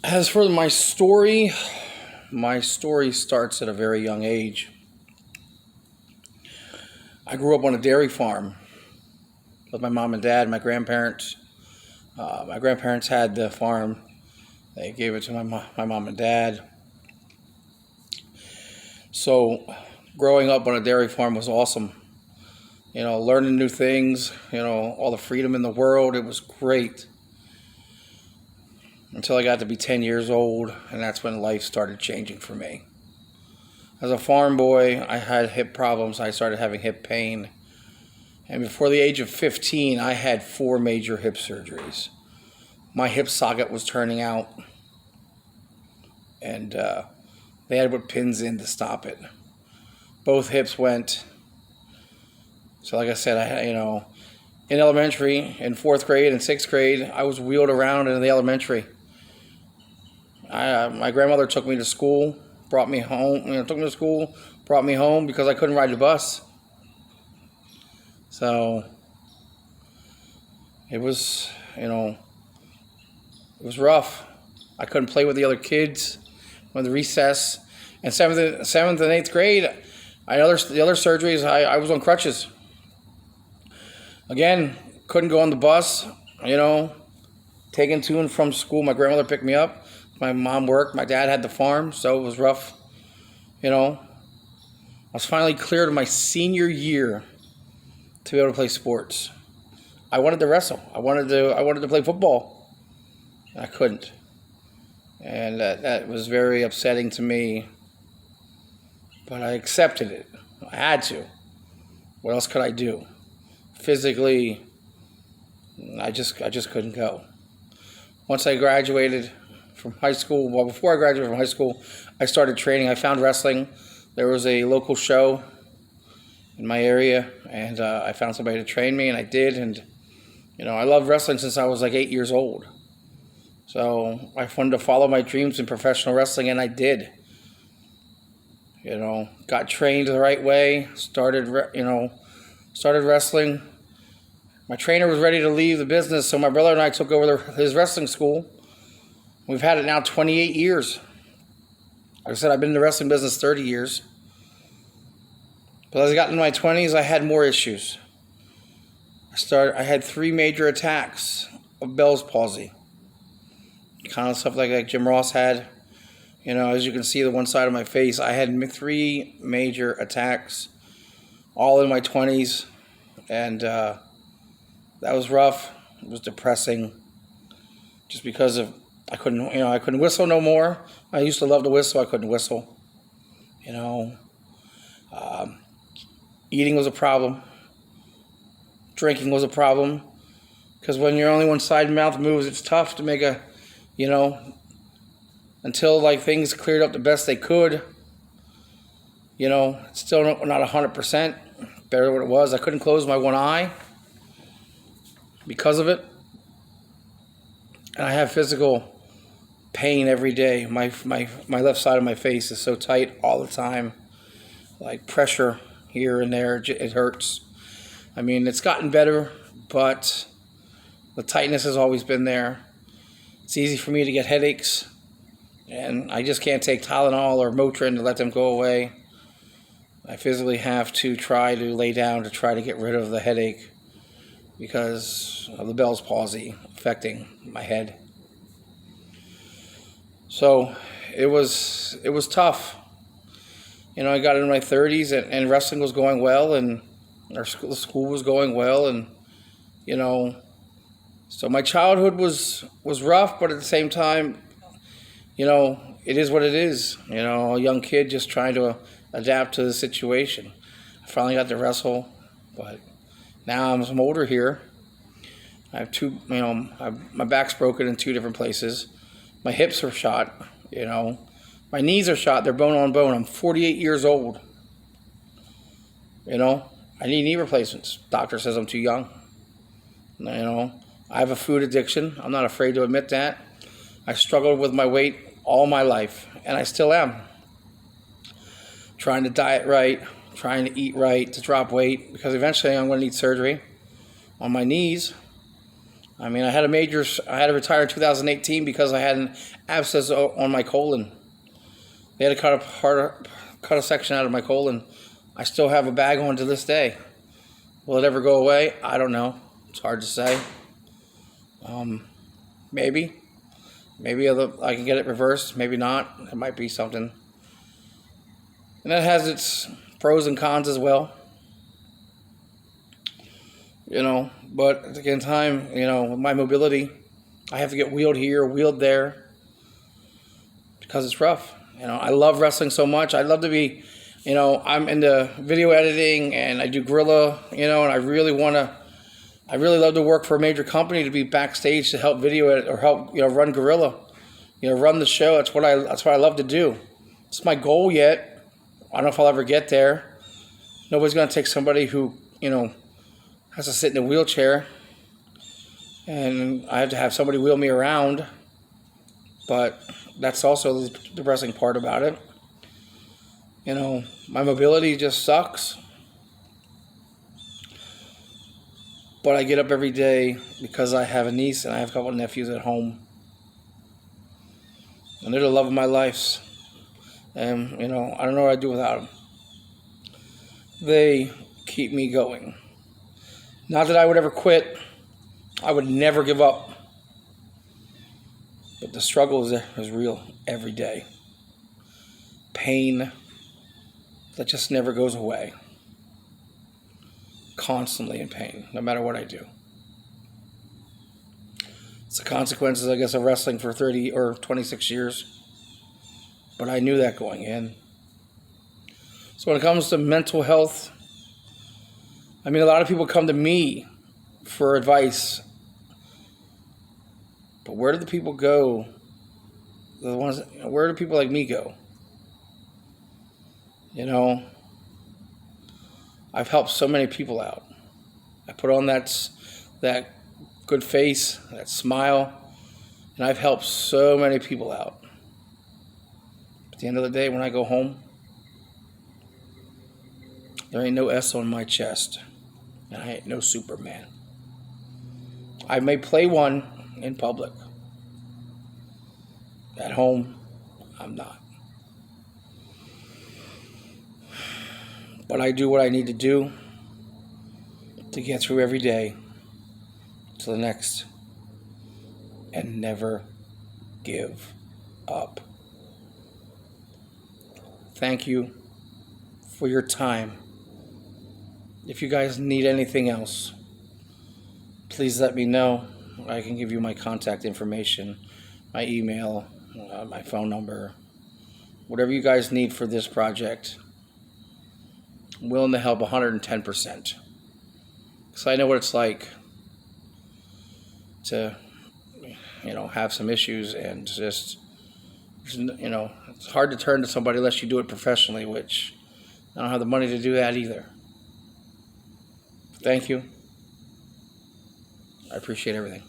As for my story starts at a very young age. I grew up on a dairy farm with my mom and dad, my grandparents. My grandparents had the farm. They gave it to my mom and dad. So growing up on a dairy farm was awesome. Learning new things, all the freedom in the world. It was great until I got to be 10 years old, and that's when life started changing for me. As a farm boy, I had hip problems. I started having hip pain. And before the age of 15, I had 4 major hip surgeries. My hip socket was turning out, and they had to put pins in to stop it. Both hips went. So like I said, in elementary, in 4th grade and 6th grade, I was wheeled around in the elementary. My grandmother took me to school, brought me home, took me to school, brought me home because I couldn't ride the bus. So it was, it was rough. I couldn't play with the other kids when the recess. And 7th and 8th grade, the other surgeries, I was on crutches. Again, couldn't go on the bus, taken to and from school. My grandmother picked me up. My mom worked. My dad had the farm, so it was rough. I was finally cleared my senior year to be able to play sports. I wanted to wrestle. I wanted to play football. I couldn't. And that was very upsetting to me. But I accepted it. I had to. What else could I do? Physically, I just couldn't go. Once I graduated from high school, before I graduated from high school, I started training. I found wrestling. There was a local show in my area, and I found somebody to train me, and I did. And I loved wrestling since I was like 8 years old. So I wanted to follow my dreams in professional wrestling, and I did. Got trained the right way. Started wrestling. My trainer was ready to leave the business, so my brother and I took over his wrestling school. We've had it now 28 years. Like I said, I've been in the wrestling business 30 years. But as I got into my 20s, I had more issues. I had 3 major attacks of Bell's palsy. Kind of stuff like Jim Ross had. As you can see, the one side of my face, I had 3 major attacks, all in my 20s. And that was rough. It was depressing. Just because of I couldn't whistle no more. I used to love to whistle. I couldn't whistle. Eating was a problem. Drinking was a problem. Because when your only one side mouth moves, it's tough to make until things cleared up the best they could. It's still not 100% better than what it was. I couldn't close my one eye because of it. And I have physical pain every day. My left side of my face is so tight all the time. Like pressure here and there, it hurts. It's gotten better, but the tightness has always been there. It's easy for me to get headaches, and I just can't take Tylenol or Motrin to let them go away. I physically have to try to lay down to try to get rid of the headache because of the Bell's palsy affecting my head. So it was tough. I got into my 30s and wrestling was going well, and the school was going well, and so my childhood was rough, but at the same time, it is what it is. A young kid just trying to adapt to the situation. I finally got to wrestle, but now I'm older here. I have my back's broken in 2 different places. My hips are shot, My knees are shot. They're bone on bone. I'm 48 years old. I need knee replacements. Doctor says I'm too young. I have a food addiction. I'm not afraid to admit that. I struggled with my weight all my life, and I still am. Trying to diet right, trying to eat right, to drop weight, because eventually I'm going to need surgery on my knees. I mean, I had to retire in 2018 because I had an abscess on my colon. They had to cut a section out of my colon. I still have a bag on to this day. Will it ever go away? I don't know. It's hard to say. Maybe. Maybe I can get it reversed. Maybe not. It might be something. And that has its pros and cons as well. But at the same time, with my mobility, I have to get wheeled here, wheeled there, because it's rough. I love wrestling so much. I love to be, I'm into video editing and I do Gorilla, and I really love to work for a major company, to be backstage to help video edit or help, run Gorilla, run the show. That's what I love to do. It's my goal yet. I don't know if I'll ever get there. Nobody's going to take somebody who, has to sit in a wheelchair, and I have to have somebody wheel me around. But that's also the depressing part about it. My mobility just sucks. But I get up every day because I have a niece and I have a couple of nephews at home. And they're the love of my life. And, I don't know what I'd do without them. They keep me going. Not that I would ever quit. I would never give up. But the struggle is real every day. Pain that just never goes away. Constantly in pain, no matter what I do. It's the consequences, I guess, of wrestling for 30 or 26 years. But I knew that going in. So when it comes to mental health, a lot of people come to me for advice. But where do the people go? Where do people like me go? I've helped so many people out. I put on that good face, that smile, and I've helped so many people out. At the end of the day, when I go home, there ain't no S on my chest, and I ain't no Superman. I may play one in public. At home, I'm not. But I do what I need to do to get through every day to the next and never give up. Thank you for your time. If you guys need anything else, please let me know. I can give you my contact information, my email, my phone number, whatever you guys need for this project. I'm willing to help 110%. Because I know what it's like to, have some issues and just, it's hard to turn to somebody unless you do it professionally, which I don't have the money to do that either. Thank you. I appreciate everything.